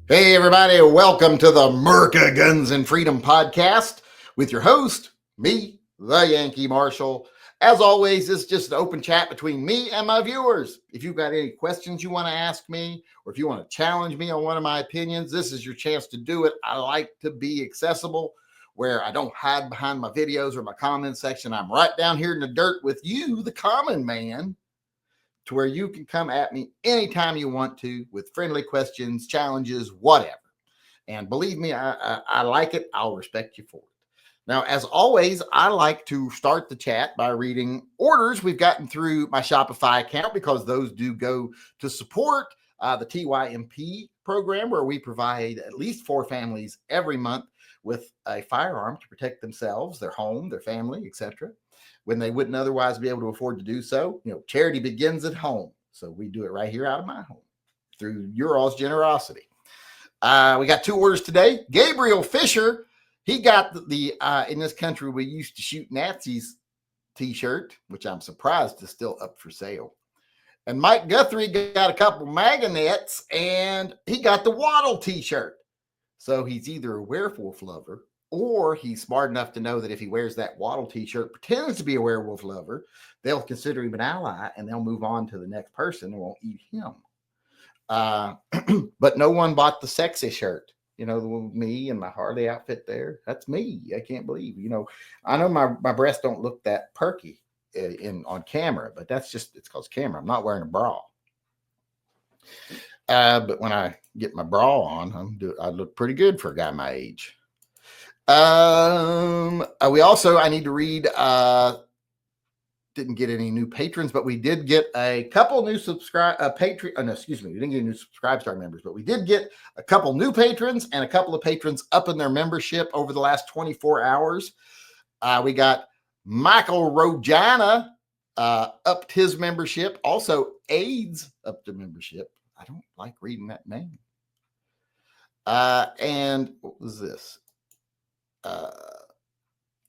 Hey, everybody, welcome to the MURCA Guns and Freedom podcast with your host, me, the Yankee Marshal. As always, it's just an open chat between me and my viewers. If you've got any questions you want to ask me, or if you want to challenge me on one of my opinions, this is your chance to do it. I like to be accessible where I don't hide behind my videos or my comment section. I'm right down here in the dirt with you, the common man, to where you can come at me anytime you want to with friendly questions, challenges, whatever. And believe me, I like it. I'll respect you for it. Now, as always, I like to start the chat by reading orders we've gotten through my Shopify account because those do go to support the TYMP program, where we provide at least 4 families every month with a firearm to protect themselves, their home, their family, etc., when they wouldn't otherwise be able to afford to do so. You know, charity begins at home. So we do it right here out of my home through your all's generosity. We got 2 orders today. Gabriel Fisher, he got the in this country we used to shoot Nazis t-shirt, which I'm surprised is still up for sale. And Mike Guthrie got a couple Magnets, and he got the Waddle t-shirt. So he's either a werewolf lover, or he's smart enough to know that if he wears that Waddle t-shirt, pretends to be a werewolf lover, they'll consider him an ally and they'll move on to the next person and won't eat him. But no one bought the sexy shirt. You know, me and my Harley outfit there. That's me. I can't believe, I know my breasts don't look that perky on camera, but that's just, it's because camera. I'm not wearing a bra. But when I get my bra on, I look pretty good for a guy my age. I need to read, didn't get any new patrons, but we did get a couple new we didn't get any new Subscribe Star members, but we did get a couple new patrons and a couple of patrons up in their membership over the last 24 hours. We got Michael Rojana upped his membership. Also, AIDS upped the membership. I don't like reading that name. And what was this?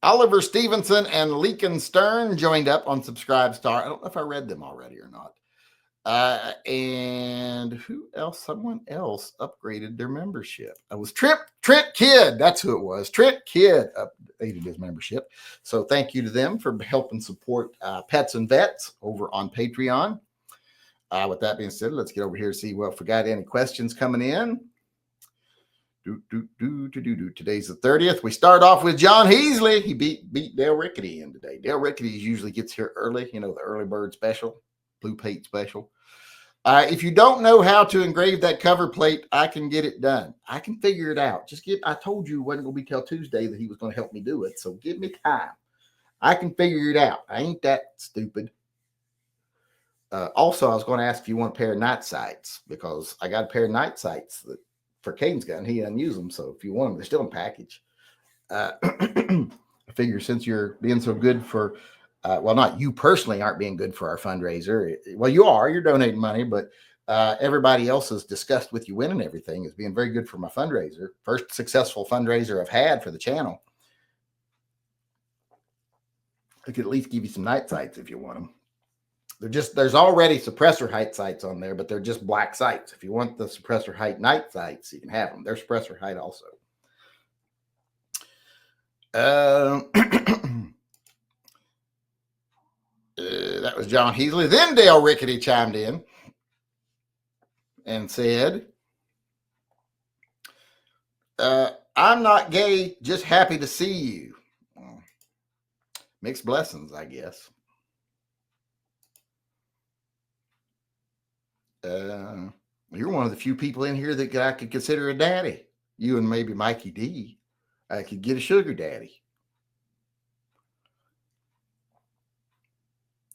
Oliver Stevenson and Leakin Stern joined up on Subscribe Star. I don't know if I read them already or not. And who else? Someone else upgraded their membership. It was Trent Kidd. That's who it was. Trent Kidd updated his membership. So thank you to them for helping support Pets and Vets over on Patreon. With that being said, let's get over here and see if we got any questions coming in. Today's the 30th. We start off with John Heasley. He beat Dale Rickety in today. Dale Rickety usually gets here early, the early bird special, blue plate special. If you don't know how to engrave that cover plate, I can get it done. I can figure it out. I told you it wasn't going to be till Tuesday that he was going to help me do it. So give me time. I can figure it out. I ain't that stupid. Also, I was going to ask if you want a pair of night sights, because I got a pair of night sights that for Caden's gun. He doesn't use them. So if you want them, they're still in package. I figure since you're being so good for, not you personally aren't being good for our fundraiser. Well, you are. You're donating money, but everybody else is discussed with you winning everything is being very good for my fundraiser. First successful fundraiser I've had for the channel. I could at least give you some night sights if you want them. There's already suppressor height sights on there, but they're just black sights. If you want the suppressor height night sights, you can have them. They're suppressor height also. That was John Heasley. Then Dale Rickety chimed in and said, I'm not gay, just happy to see you. Well, mixed blessings, I guess. You're one of the few people in here that I could consider a daddy. You and maybe Mikey D. I could get a sugar daddy.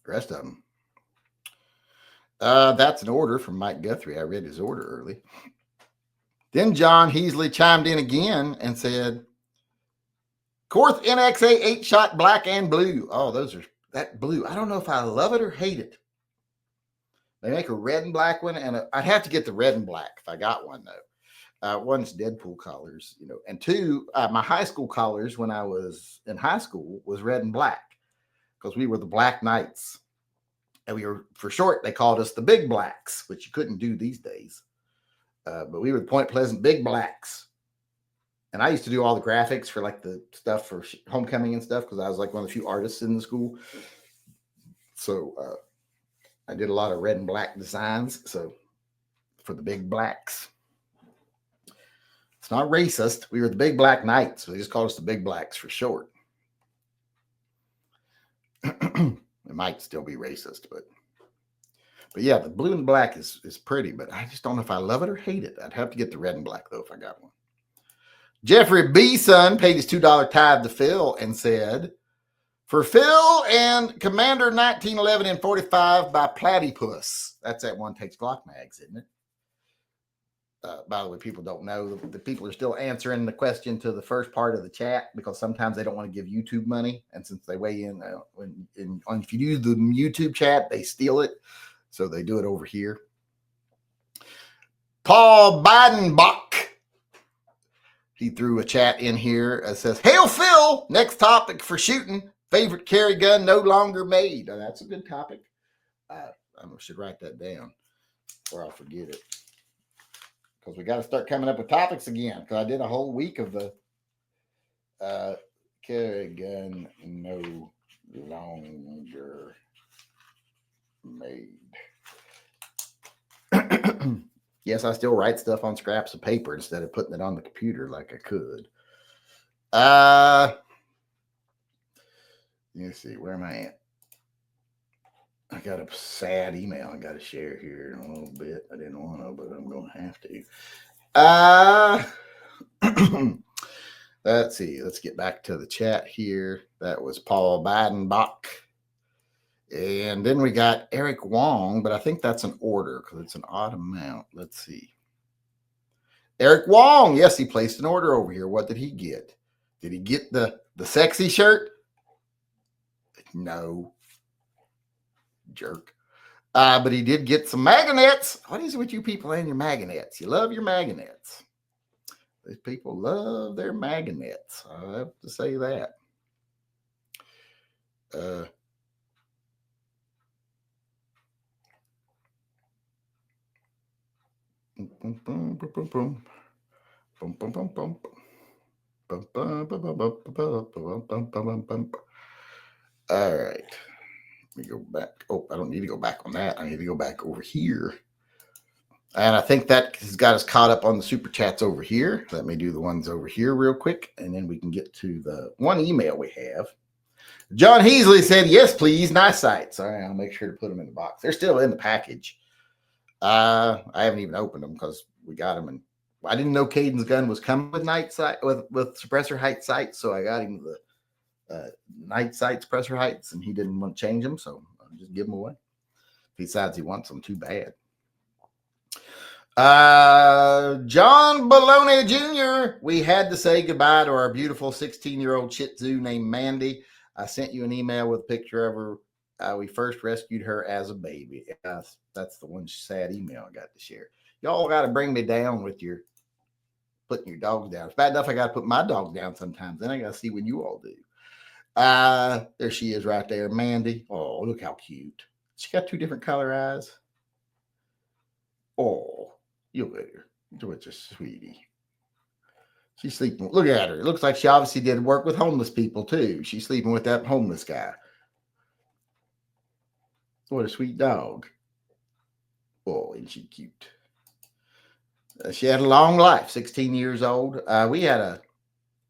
The rest of them. That's an order from Mike Guthrie. I read his order early. Then John Heasley chimed in again and said, Korth NXA 8-shot black and blue. Oh, that blue. I don't know if I love it or hate it. They make a red and black one, and I'd have to get the red and black if I got one, though. One's Deadpool colors, and 2, my high school colors when I was in high school was red and black, because we were the Black Knights. And we were, for short, they called us the Big Blacks, which you couldn't do these days. But we were the Point Pleasant Big Blacks. And I used to do all the graphics for like the stuff for homecoming and stuff because I was like one of the few artists in the school. So I did a lot of red and black designs. So for the Big Blacks. It's not racist. We were the Big Black Knights. So they just called us the Big Blacks for short. It might still be racist, but yeah, the blue and black is pretty, but I just don't know if I love it or hate it. I'd have to get the red and black though if I got one. Jeffrey B. Son paid his $2 tithe to Phil and said, for Phil and Commander 1911 and 45 by Platypus. That's that One Takes Glock mags, isn't it? By the way, people don't know. The people are still answering the question to the first part of the chat because sometimes they don't want to give YouTube money. And since they weigh in, if you use the YouTube chat, they steal it. So they do it over here. Paul Bidenbach. He threw a chat in here that says, Hail Phil, next topic for shooting. Favorite carry gun no longer made. Oh, that's a good topic. I should write that down or I'll forget it. Because we got to start coming up with topics again. Because I did a whole week of the carry gun no longer made. Yes, I still write stuff on scraps of paper instead of putting it on the computer like I could. Let's see, where am I at? I got a sad email I got to share here in a little bit. I didn't want to, but I'm going to have to. Let's see. Let's get back to the chat here. That was Paul Bidenbach. And then we got Eric Wong, but I think that's an order because it's an odd amount. Let's see. Eric Wong. Yes, he placed an order over here. What did he get? Did he get the sexy shirt? No. Jerk. But he did get some magnets. What is it with you people and your magnets? You love your magnets. These people love their magnets. I have to say that. All right. Let me go back. Oh, I don't need to go back on that. I need to go back over here. And I think that has got us caught up on the super chats over here. Let me do the ones over here real quick, and then we can get to the one email we have. John Heasley said, yes, please. Nice sights. All right, I'll make sure to put them in the box. They're still in the package. I haven't even opened them because we got them. And I didn't know Caden's gun was coming with night sight with suppressor height sights, so I got him the night sight suppressor heights, and he didn't want to change them, so I'll just give them away. Besides, he wants them too bad. John Baloney Jr., we had to say goodbye to our beautiful 16-year-old Shih Tzu named Mandy. I sent you an email with a picture of her. We first rescued her as a baby. That's the one sad email I got to share. Y'all got to bring me down with your putting your dogs down. It's bad enough I got to put my dog down sometimes. Then I got to see what you all do. There she is right there, Mandy. Oh, look how cute. She got two different color eyes. Oh, look at her. Such a sweetie. She's sleeping. Look at her. It looks like she obviously did work with homeless people too. She's sleeping with that homeless guy. What a sweet dog. Oh, isn't she cute? She had a long life, 16 years old. We had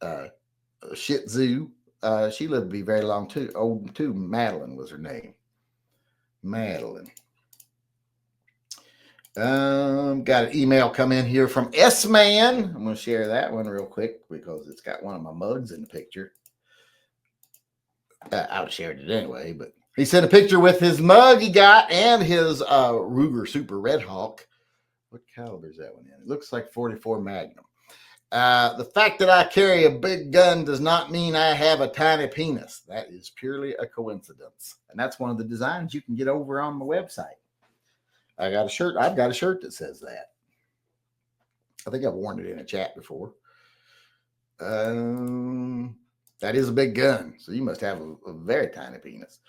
a Shih Tzu. She lived to be very long too. Old too. Madeline was her name. Madeline. Got an email come in here from S-Man. I'm going to share that one real quick because it's got one of my mugs in the picture. I would have shared it anyway, but he sent a picture with his mug he got and his Ruger Super Red Hawk. What caliber is that one in? It looks like 44 Magnum. The fact that I carry a big gun does not mean I have a tiny penis. That is purely a coincidence. And that's one of the designs you can get over on my website. I got a shirt. I've got a shirt that says that. I think I've worn it in a chat before. That is a big gun. So you must have a very tiny penis.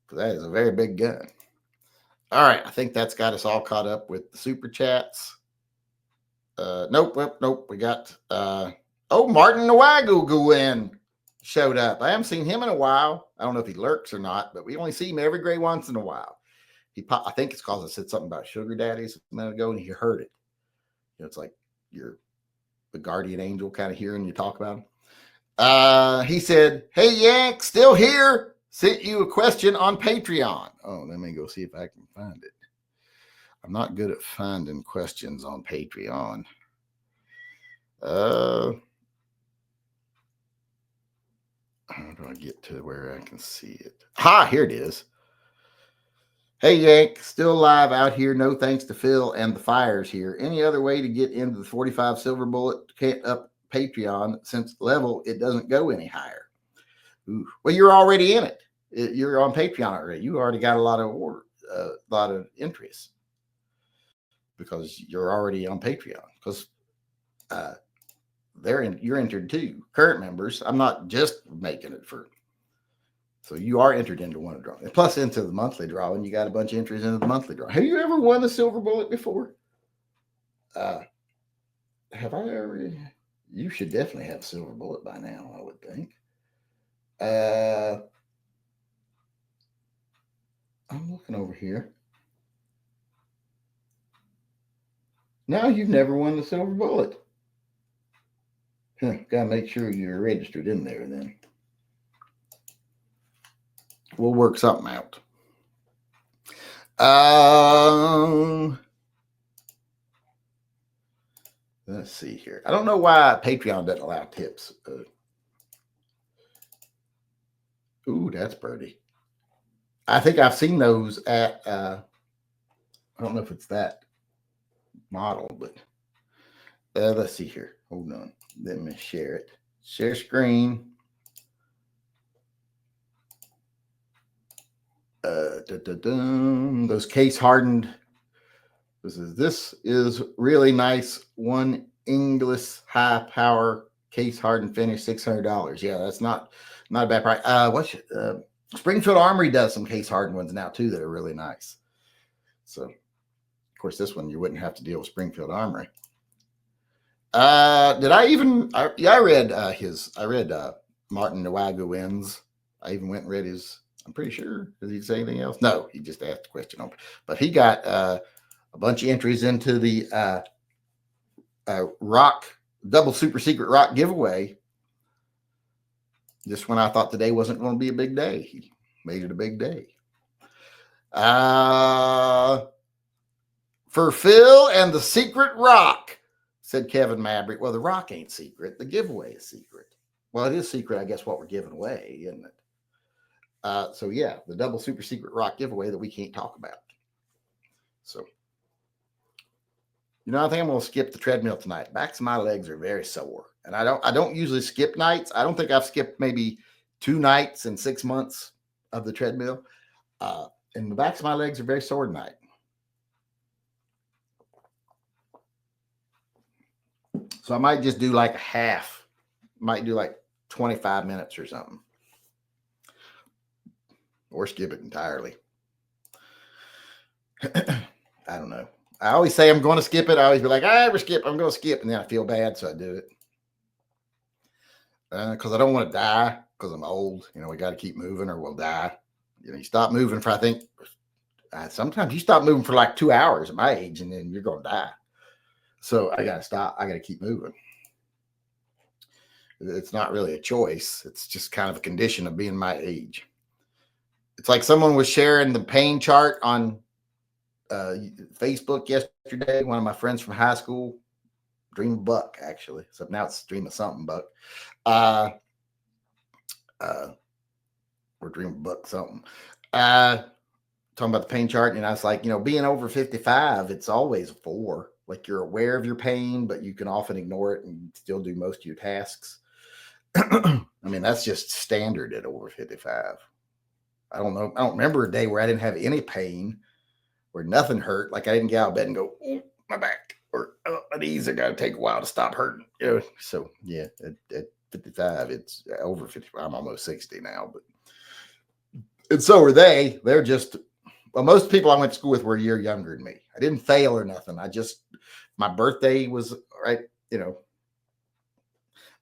Because that is a very big gun. All right. I think that's got us all caught up with the super chats. Nope. We got Martin Nwagu showed up. I haven't seen him in a while. I don't know if he lurks or not, but we only see him every great once in a while. I think it's because I said something about sugar daddies a minute ago, and he heard it. It's like you're the guardian angel kind of hearing you talk about him. He said, "Hey Yank, still here? Sent you a question on Patreon." Oh, let me go see if I can find it. I'm not good at finding questions on Patreon. How do I get to where I can see it? Here it is. Hey Yank, still alive out here. No thanks to Phil and the fires here. Any other way to get into the 45 Silver Bullet up Patreon, since level it doesn't go any higher? Ooh. Well, you're already in it. You're on Patreon already. You already got a lot of entries because you're already on Patreon. Because you're entered too. Current members. I'm not just making it for. So you are entered into one draw, and plus into the monthly draw, and you got a bunch of entries into the monthly draw. Have you ever won a Silver Bullet before? Have I ever? You should definitely have a Silver Bullet by now, I would think. I'm looking over here. No, you've never won the Silver Bullet. Gotta make sure you're registered in there then. We'll work something out. Let's see here. I don't know why Patreon doesn't allow tips. Ooh, that's pretty. I think I've seen those at, I don't know if it's that model, but let's see here. Hold on. Let me share it. Share screen. Those case hardened. This is really nice. One English high power case hardened finish, $600. Yeah, that's not a bad price. Springfield Armory does some case hardened ones now too that are really nice. So, of course, this one you wouldn't have to deal with Springfield Armory. Did I even? I read Martin Nwagu wins. I even went and read his. I'm pretty sure. Did he say anything else? No, he just asked a question on. But he got a bunch of entries into the rock double super secret rock giveaway. Just when I thought today wasn't going to be a big day, he made it a big day. For Phil and the secret rock, said Kevin Maverick. Well, the rock ain't secret. The giveaway is secret. Well, it is secret, I guess, what we're giving away, isn't it? So yeah, the double super secret rock giveaway that we can't talk about. So, I think I'm going to skip the treadmill tonight. Backs of my legs are very sore, and I don't usually skip nights. I don't think I've skipped maybe 2 nights in 6 months of the treadmill. And the backs of my legs are very sore tonight. So I might just do like a half. Might do like 25 minutes or something. Or skip it entirely. I don't know. I always say I'm going to skip it. I always be like, I never skip. I'm going to skip. And then I feel bad, so I do it. Because I don't want to die because I'm old. We got to keep moving or we'll die. You stop moving for, I think, sometimes you stop moving for like 2 hours at my age and then you're going to die. So I got to stop. I got to keep moving. It's not really a choice. It's just kind of a condition of being my age. It's like someone was sharing the pain chart on Facebook yesterday. One of my friends from high school, Dream of Buck, actually. So now it's Dream of something Buck. Or Dream of Buck something. Talking about the pain chart. And I was like, being over 55, it's always a 4. Like you're aware of your pain, but you can often ignore it and still do most of your tasks. I mean, that's just standard at over 55. I don't know. I don't remember a day where I didn't have any pain, where nothing hurt. Like I didn't get out of bed and go, oh, my back, or my knees are going to take a while to stop hurting. So yeah, at 55, it's over 55. I'm almost 60 now, and so are they. They're just, most people I went to school with were a year younger than me. I didn't fail or nothing. My birthday was right,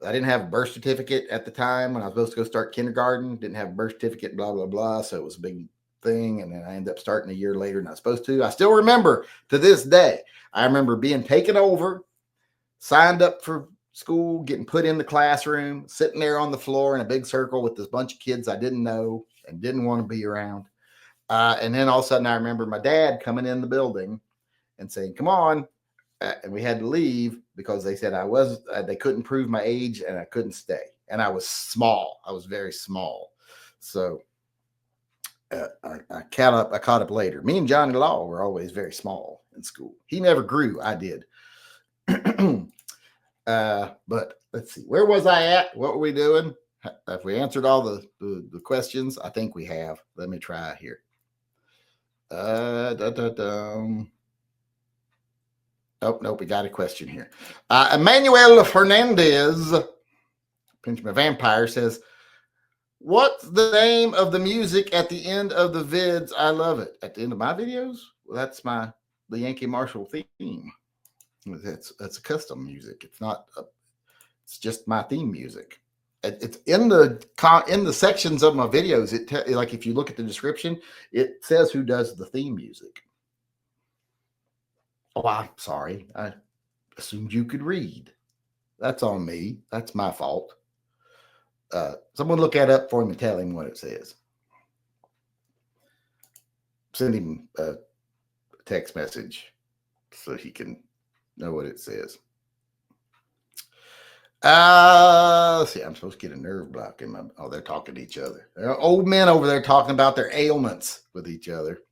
I didn't have a birth certificate at the time when I was supposed to go start kindergarten. Didn't have a birth certificate, blah, blah, blah. So it was a big thing. And then I ended up starting a year later than I was supposed to. I still remember to this day. I remember being taken over, signed up for school, getting put in the classroom, sitting there on the floor in a big circle with this bunch of kids I didn't know and didn't want to be around. And then all of a sudden I remember my dad coming in the building and saying, come on. And we had to leave because they said they couldn't prove my age and I couldn't stay. And I was small. I was very small. So I caught up later. Me and Johnny Law were always very small in school. He never grew. I did. But let's see. Where was I at? What were we doing? Have we answered all the questions? I think we have. Let me try here. Oh, nope, we got a question here. Emmanuel Fernandez, Benjamin Vampire, says, what's the name of the music at the end of the vids? I love it. At the end of my videos? Well, that's the Yankee Marshall theme. That's a custom music. It's not, it's just my theme music. It's in the sections of my videos. Like if you look at the description, it says who does the theme music. Oh, I'm sorry. I assumed you could read. That's on me. That's my fault. Someone look that up for him and tell him what it says. Send him a text message so he can know what it says. Let's see. I'm supposed to get a nerve block in my. Oh, they're talking to each other. There are old men over there talking about their ailments with each other.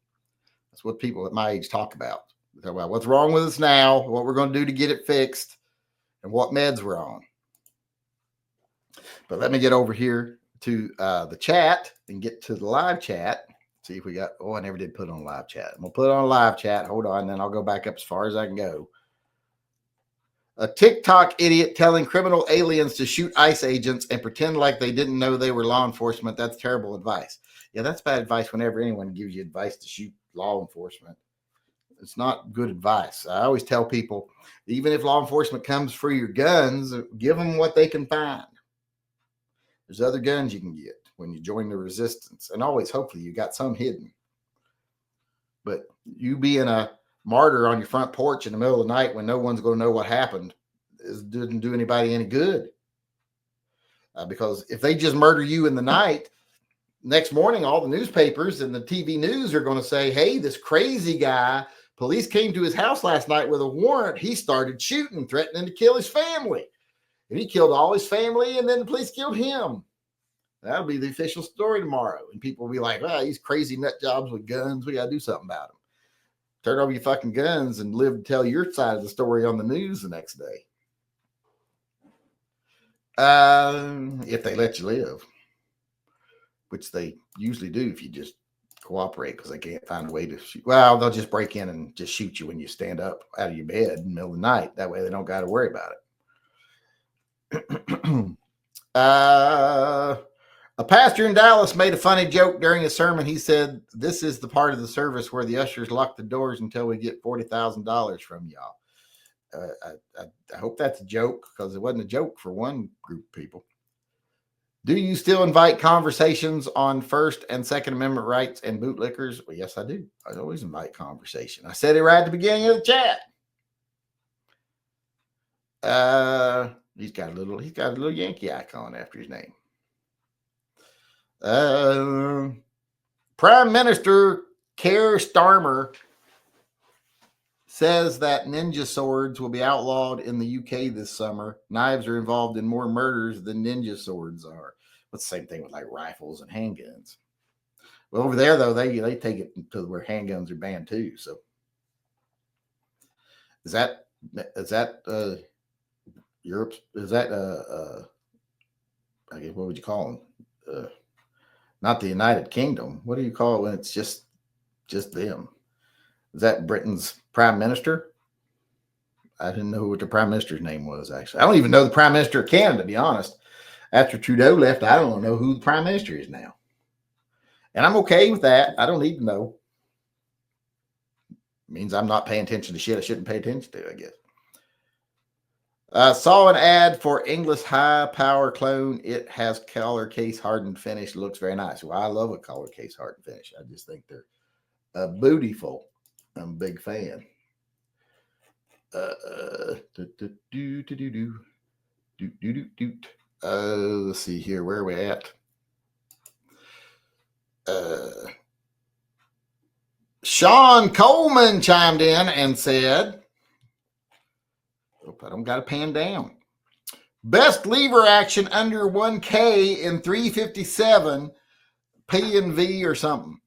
That's what people at my age talk about. We talk about what's wrong with us now, what we're going to do to get it fixed, and what meds we're on. But let me get over here to the chat and get to the live chat. See if we got. Oh, I never did put it on live chat. I'm gonna put it on live chat. Hold on, then I'll go back up as far as I can go. A TikTok idiot telling criminal aliens to shoot ICE agents and pretend like they didn't know they were law enforcement. That's terrible advice. Yeah, that's bad advice whenever anyone gives you advice to shoot law enforcement. It's not good advice. I always tell people, even if law enforcement comes for your guns, give them what they can find. There's other guns you can get when you join the resistance. And always, hopefully, you got some hidden. But you being a martyr on your front porch in the middle of the night when no one's going to know what happened didn't do anybody any good. Because if they just murder you in the night, next morning, all the newspapers and the TV news are going to say, hey, this crazy guy, police came to his house last night with a warrant. He started shooting, threatening to kill his family. And he killed all his family, and then the police killed him. That'll be the official story tomorrow. And people will be like, well, these crazy nut jobs with guns, we got to do something about them. Turn over your fucking guns and live to tell your side of the story on the news the next day. If they let you live, which they usually do if you just cooperate because they can't find a way to shoot. Well, they'll just break in and just shoot you when you stand up out of your bed in the middle of the night. That way they don't got to worry about it. A pastor in Dallas made a funny joke during a sermon. He said, this is the part of the service where the ushers lock the doors until we get $40,000 from y'all. I hope that's a joke because it wasn't a joke for one group of people. Do you still invite conversations on First and Second Amendment rights and bootlickers? Well, yes, I do. I always invite conversation. I said it right at the beginning of the chat. He's got a little Yankee icon after his name. Prime Minister Keir Starmer says that ninja swords will be outlawed in the UK this summer. Knives are involved in more murders than ninja swords are. It's the same thing with like rifles and handguns. Well, over there though, they take it to where handguns are banned too. So is that Europe? Is that I guess what would you call them? Not the United Kingdom. What do you call it when it's just them? Is that Britain's prime minister? I didn't know what the prime minister's name was, actually. I don't even know the prime minister of Canada, to be honest. After Trudeau left, I don't know who the prime minister is now. And I'm okay with that. I don't need to know. It means I'm not paying attention to shit I shouldn't pay attention to, I guess. Saw an ad for English high power clone. It has color case hardened finish. Looks very nice. Well, I love a color case hardened finish. I just think they're beautiful. I'm a big fan. Let's see here. Where are we at? Sean Coleman chimed in and said, I don't got a pan down. Best lever action under 1K in 357 P&V or something.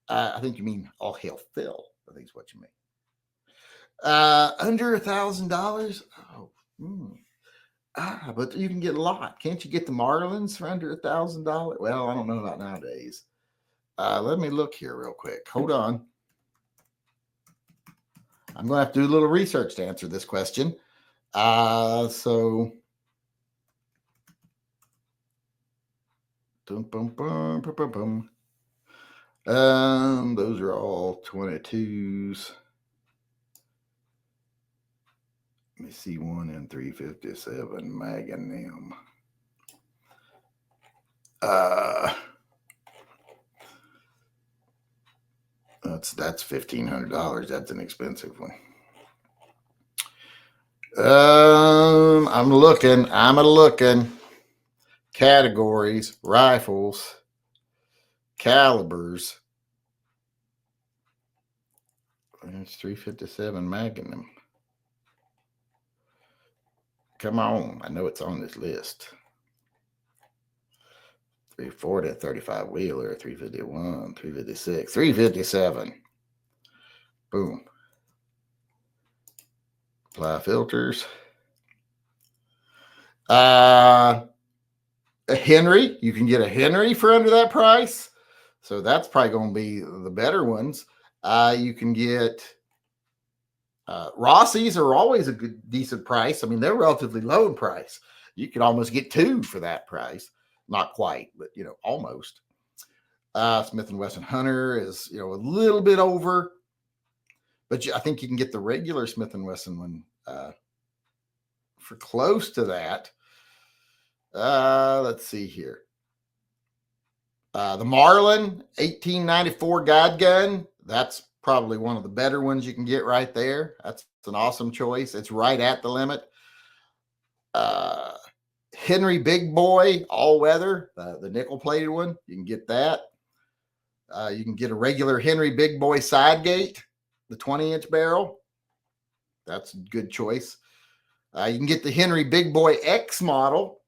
I think you mean all hail Phil. I think is what you mean. Under $1,000. But you can get a lot. Can't you get the Marlins for under $1,000? Well, I don't know about nowadays. Let me look here real quick. Hold on. I'm going to have to do a little research to answer this question. Those are all 22s. Let me see one in 357 Magnum. That's $1,500. That's an expensive one. I'm looking. Categories, rifles, calibers. It's 357 Magnum. Come on. I know it's on this list. 340, 35 wheeler, 351, 356, 357. Boom. Apply filters. A Henry. You can get a Henry for under that price. So that's probably going to be the better ones. You can get Rossies are always a good, decent price. I mean, they're relatively low in price. You could almost get two for that price. Not quite, but, almost. Smith & Wesson Hunter is, a little bit over. But I think you can get the regular Smith & Wesson one for close to that. Let's see here. The Marlin 1894 guide gun. That's probably one of the better ones you can get right there. That's an awesome choice. It's right at the limit. Henry Big Boy all weather, the nickel plated one. You can get that. You can get a regular Henry Big Boy side gate, the 20-inch barrel. That's a good choice. You can get the Henry Big Boy X model.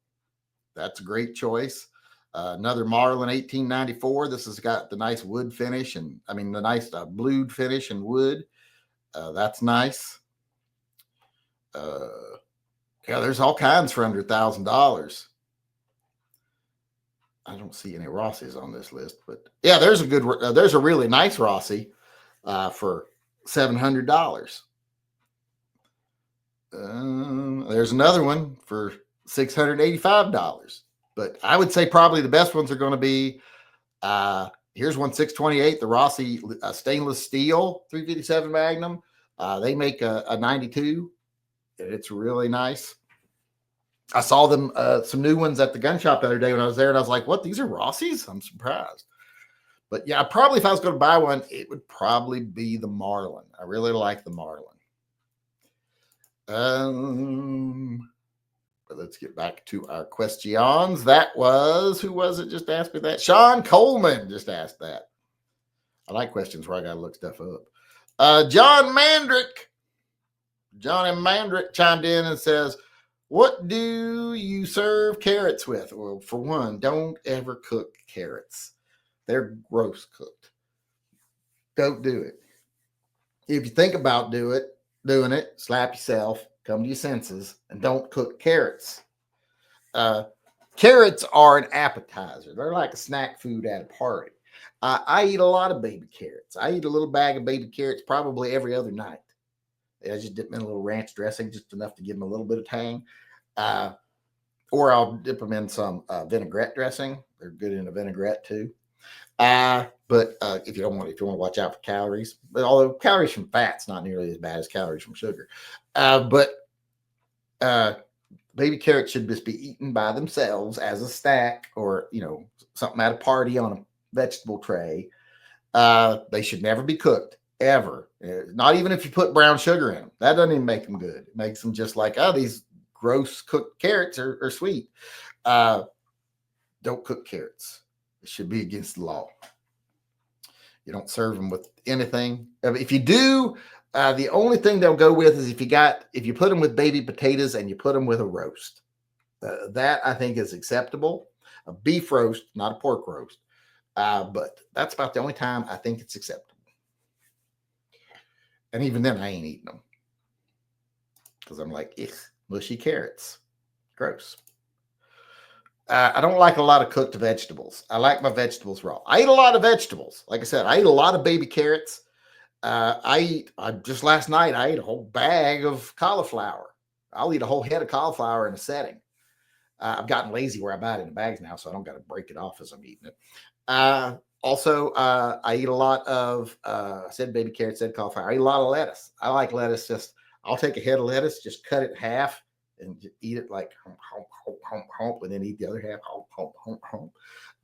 That's a great choice. Another Marlin 1894. This has got the nice wood finish the nice blued finish and wood. That's nice. There's all kinds for under $1,000. I don't see any Rossies on this list, but yeah, there's a really nice Rossi for $700. There's another one for $685. But I would say probably the best ones are going to be, here's one 628, the Rossi stainless steel 357 Magnum. They make a 92. It's really nice. I saw them, some new ones at the gun shop the other day when I was there, and I was like, what, these are Rossies? I'm surprised. But yeah, probably if I was going to buy one, it would probably be the Marlin. I really like the Marlin. But let's get back to our questions. Who was it just asked me that? Sean Coleman just asked that. I like questions where I got to look stuff up. Johnny Mandrick chimed in and says, what do you serve carrots with? Well, for one, don't ever cook carrots. They're gross cooked. Don't do it. If you think about doing it, slap yourself, come to your senses, and don't cook carrots. Carrots are an appetizer. They're like a snack food at a party. I eat a lot of baby carrots. I eat a little bag of baby carrots probably every other night. I just dip them in a little ranch dressing, just enough to give them a little bit of tang. Or I'll dip them in some vinaigrette dressing. They're good in a vinaigrette too. But if you want to watch out for calories, but although calories from fat's not nearly as bad as calories from sugar. But Baby carrots should just be eaten by themselves as a snack, or something at a party on a vegetable tray. They should never be cooked, ever. Not even if you put brown sugar in them. That doesn't even make them good. It makes them just like, oh, these gross cooked carrots are sweet. Don't cook carrots. It should be against the law. You don't serve them with anything. If you do, the only thing they'll go with is if you put them with baby potatoes and you put them with a roast. That I think is acceptable. A beef roast, not a pork roast. But that's about the only time I think it's acceptable. And even then, I ain't eating them because I'm like, mushy carrots, gross. I don't like a lot of cooked vegetables. I like my vegetables raw. I eat a lot of vegetables. Like I said, I eat a lot of baby carrots. Just last night, I ate a whole bag of cauliflower. I'll eat a whole head of cauliflower in a setting. I've gotten lazy where I buy it in the bags now, so I don't got to break it off as I'm eating it. Also, I eat a lot of, I said baby carrots, said cauliflower. I eat a lot of lettuce. I like lettuce. I'll take a head of lettuce, just cut it in half and just eat it like hump, and then eat the other half. Hump.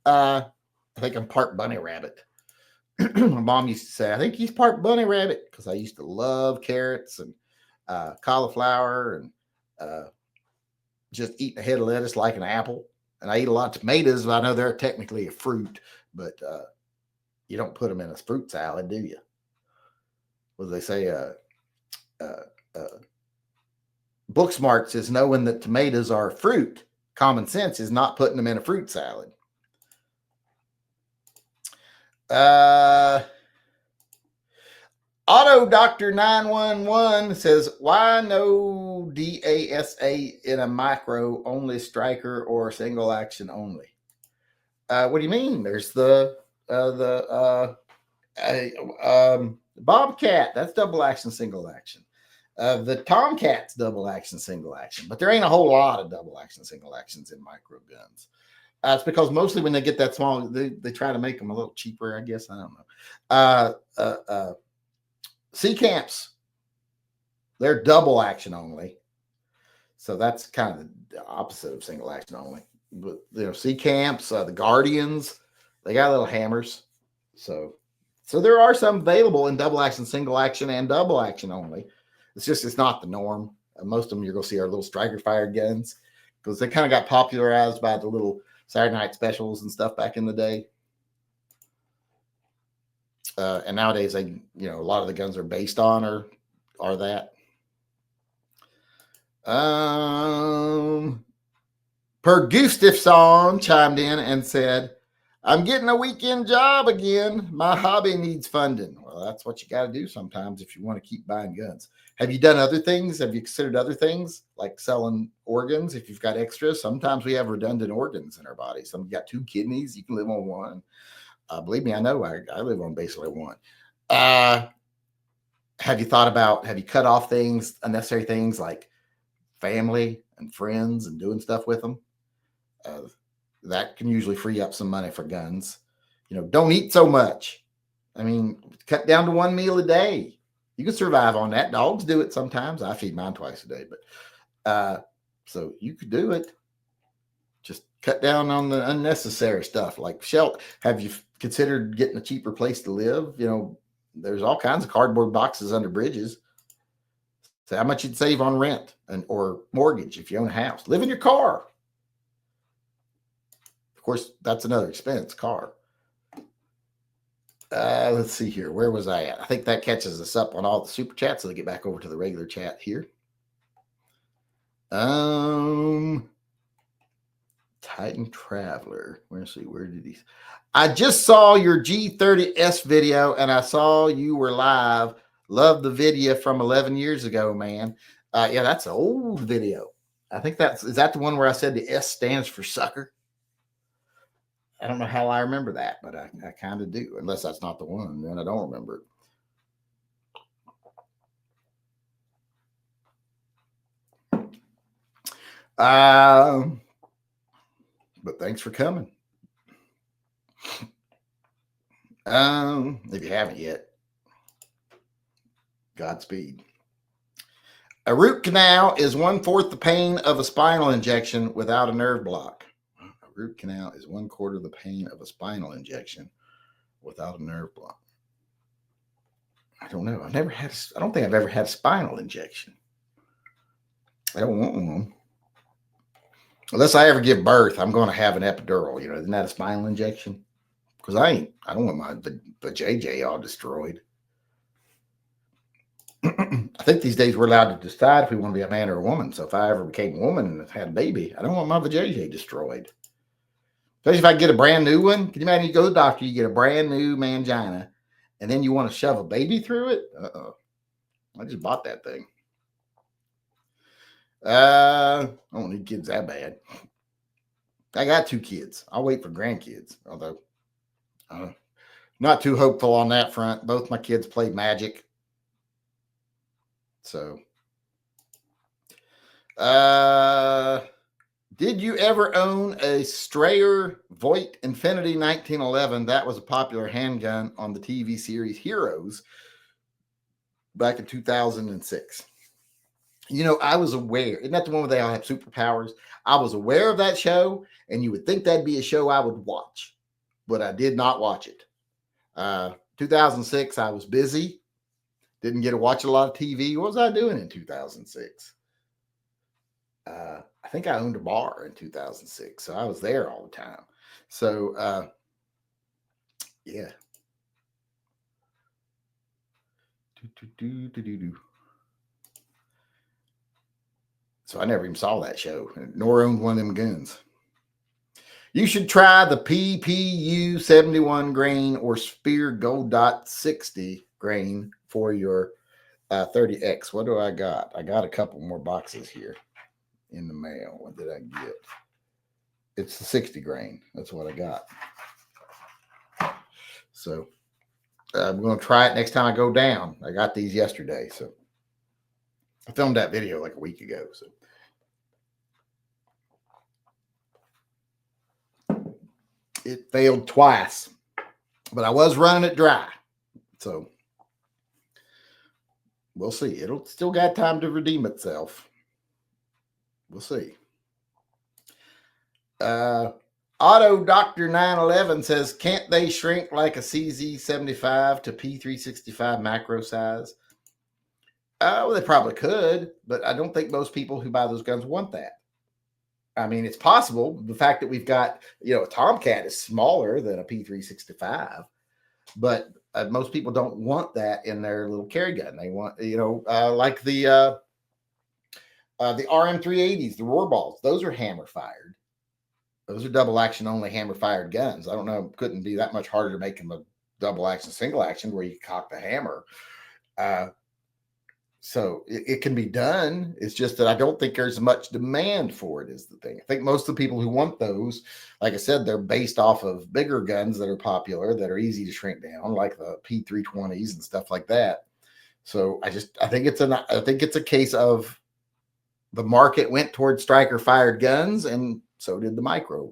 I think I'm part bunny rabbit. My mom used to say, I think he's part bunny rabbit, because I used to love carrots and cauliflower and just eating a head of lettuce like an apple. And I eat a lot of tomatoes. I know they're technically a fruit, but you don't put them in a fruit salad, do you? What do they say? Book smart says knowing that tomatoes are fruit. Common sense is not putting them in a fruit salad. Auto Doctor 911 says, why no DASA in a micro, only striker or single action only? What do you mean? There's the Bobcat, that's double action, single action. The Tomcat's double action, single action, but there ain't a whole lot of double action, single actions in micro guns. It's because mostly when they get that small, they try to make them a little cheaper, I guess. I don't know. Sea camps, they're double action only. So that's kind of the opposite of single action only. But sea camps, the Guardians, they got little hammers. So there are some available in double action, single action, and double action only. It's not the norm. Most of them you're going to see are little striker fired guns, because they kind of got popularized by the little Saturday night specials and stuff back in the day. And nowadays, a lot of the guns are based on or that. Per Gustafsson chimed in and said, I'm getting a weekend job again. My hobby needs funding. Well, that's what you got to do sometimes if you want to keep buying guns. Have you done other things? Have you considered other things like selling organs? If you've got extras, sometimes we have redundant organs in our body. Some got 2 kidneys, you can live on one. Believe me, I know I live on basically one. Have you cut off things, unnecessary things like family and friends and doing stuff with them? That can usually free up some money for guns. Don't eat so much. I mean, cut down to 1 meal a day. You can survive on that. Dogs do it sometimes. I feed mine twice a day, but so you could do it. Just cut down on the unnecessary stuff like shelter. Have you considered getting a cheaper place to live? There's all kinds of cardboard boxes under bridges. So how much you'd save on rent or mortgage if you own a house. Live in your car. Of course, that's another expense, car. Let's see here. Where was I at? I think that catches us up on all the super chats, so they get back over to the regular chat here. Titan Traveler. Let's see. Where did he? I just saw your G30S video, and I saw you were live. Love the video from 11 years ago, man. Yeah, that's an old video. I think is that the one where I said the S stands for sucker? I don't know how I remember that, but I kind of do. Unless that's not the one, then I don't remember it. But thanks for coming. If you haven't yet, Godspeed. A root canal is 1/4 the pain of a spinal injection without a nerve block. A root canal is 1/4 the pain of a spinal injection without a nerve block. I don't know. I don't think I've ever had a spinal injection. I don't want one. Unless I ever give birth, I'm going to have an epidural. Isn't that a spinal injection? Because I don't want my JJ all destroyed. I think these days we're allowed to decide if we want to be a man or a woman. So if I ever became a woman and had a baby, I don't want my JJ destroyed. Especially if I get a brand new one. Can you imagine you go to the doctor, you get a brand new mangina, and then you want to shove a baby through it? I just bought that thing. I don't need kids that bad. I got 2 kids. I'll wait for grandkids, although not too hopeful on that front. Both my kids play Magic. So, did you ever own a Strayer Voigt Infinity 1911? That was a popular handgun on the TV series Heroes back in 2006. I was aware. Isn't that the one where they all have superpowers? I was aware of that show, and you would think that'd be a show I would watch, but I did not watch it. 2006, I was busy. Didn't get to watch a lot of TV. What was I doing in 2006? I think I owned a bar in 2006, so I was there all the time. So, yeah. So I never even saw that show, nor owned one of them guns. You should try the PPU 71 grain or Spear Gold Dot 60 grain for your 30X. What do I got? I got a couple more boxes here in the mail. What did I get? It's the 60 grain. That's what I got. So I'm going to try it next time I go down. I got these yesterday. So I filmed that video like a week ago. So it failed twice, but I was running it dry. So we'll see. It'll still got time to redeem itself. We'll see. Auto Doctor 911 says, can't they shrink like a CZ75 to P365 macro size? Well, they probably could, but I don't think most people who buy those guns want that. I mean, it's possible. The fact that we've got, a Tomcat is smaller than a P365, but most people don't want that in their little carry gun. They want, like the RM380s, the roar balls. Those are hammer fired. Those are double action only hammer fired guns. I don't know. Couldn't be that much harder to make them a double action, single action where you cock the hammer. So it can be done. It's just that I don't think there's much demand for it is the thing. I think most of the people who want those, like I said, they're based off of bigger guns that are popular, that are easy to shrink down, like the P320s and stuff like that. So I think it's a case of the market went towards striker fired guns, and so did the micro.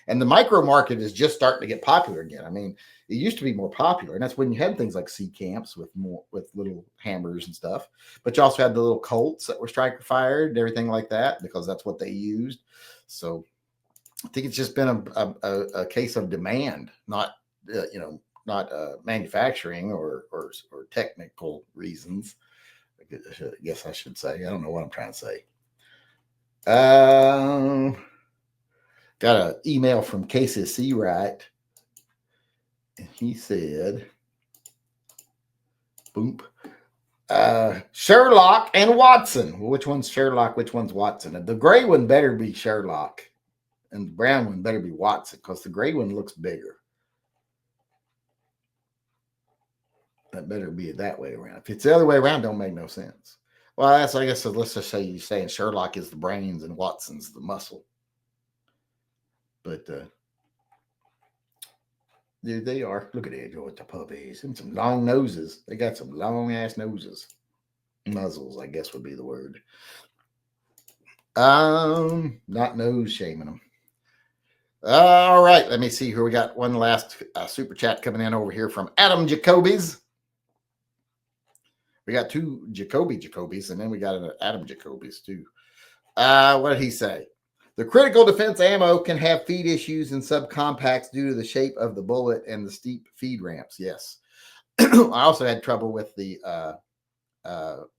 And the micro market is just starting to get popular again. I mean, it used to be more popular, and that's when you had things like C camps with little hammers and stuff. But you also had the little Colts that were striker fired and everything like that, because that's what they used. So I think it's just been a case of demand, not manufacturing or technical reasons. I guess I should say. I don't know what I'm trying to say. Got an email from Casey Seawright, and he said, boom, Sherlock and Watson. Well, which one's Sherlock? Which one's Watson? And the gray one better be Sherlock, and the brown one better be Watson, because the gray one looks bigger. That better be that way around. If it's the other way around, don't make no sense. Well, I guess let's just say you're saying Sherlock is the brains and Watson's the muscle. But there they are. Look at that with the puppies and some long noses. They got some long ass noses. Muzzles, I guess would be the word. Not nose shaming them. All right, let me see here. We got one last super chat coming in over here from Adam Jacobys. We got 2 Jacobys, and then we got an Adam Jacobys too. What did he say? The critical defense ammo can have feed issues in subcompacts due to the shape of the bullet and the steep feed ramps. Yes. I also had trouble with the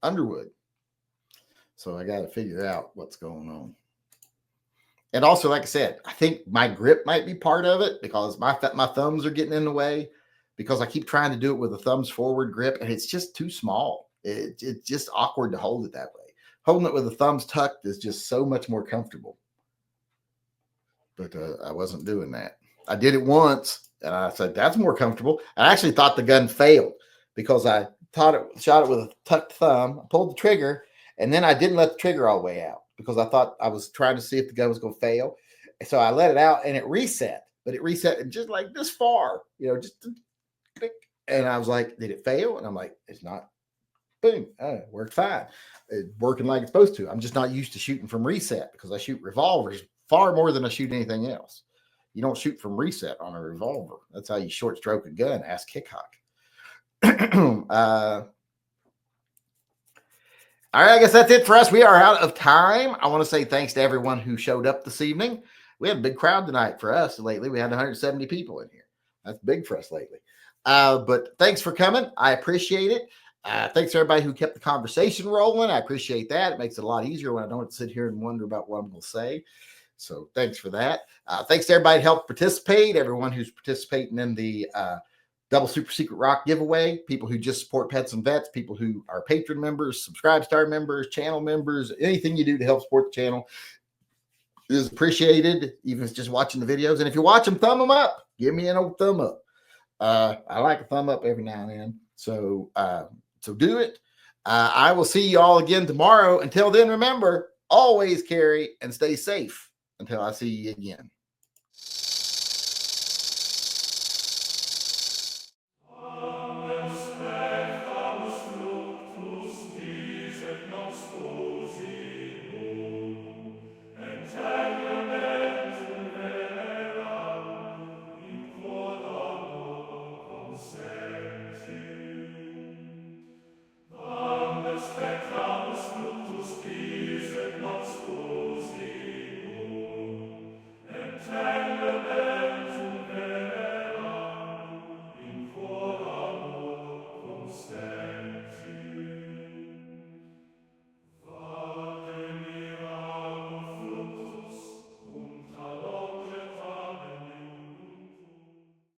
Underwood. So I got to figure out what's going on. And also, like I said, I think my grip might be part of it because my thumbs are getting in the way because I keep trying to do it with a thumbs forward grip and it's just too small. It's just awkward to hold it that way. Holding it with the thumbs tucked is just so much more comfortable. But I wasn't doing that. I did it once and I said, that's more comfortable. I actually thought the gun failed because I shot it with a tucked thumb, I pulled the trigger, and then I didn't let the trigger all the way out because I thought I was trying to see if the gun was going to fail. So I let it out and it reset, but it reset just like this far, just click. And I was like, did it fail? And I'm like, it's not. Boom. It worked fine. It's working like it's supposed to. I'm just not used to shooting from reset because I shoot revolvers far more than I shoot anything else. You don't shoot from reset on a revolver. That's how you short stroke a gun. Ask Hickok. All right, I guess that's it for us. We are out of time. I want to say thanks to everyone who showed up this evening. We had a big crowd tonight for us lately. We had 170 people in here. That's big for us lately. But thanks for coming. I appreciate it. Thanks to everybody who kept the conversation rolling. I appreciate that. It makes it a lot easier when I don't have to sit here and wonder about what I'm going to say. So thanks for that. Thanks to everybody who helped participate, everyone who's participating in the Double Super Secret Rock giveaway, people who just support Pets and Vets, people who are patron members, subscribe star members, channel members, anything you do to help support the channel is appreciated, even if it's just watching the videos. And if you watch them, thumb them up. Give me an old thumb up. I like a thumb up every now and then. So do it. I will see you all again tomorrow. Until then, remember, always carry and stay safe until I see you again.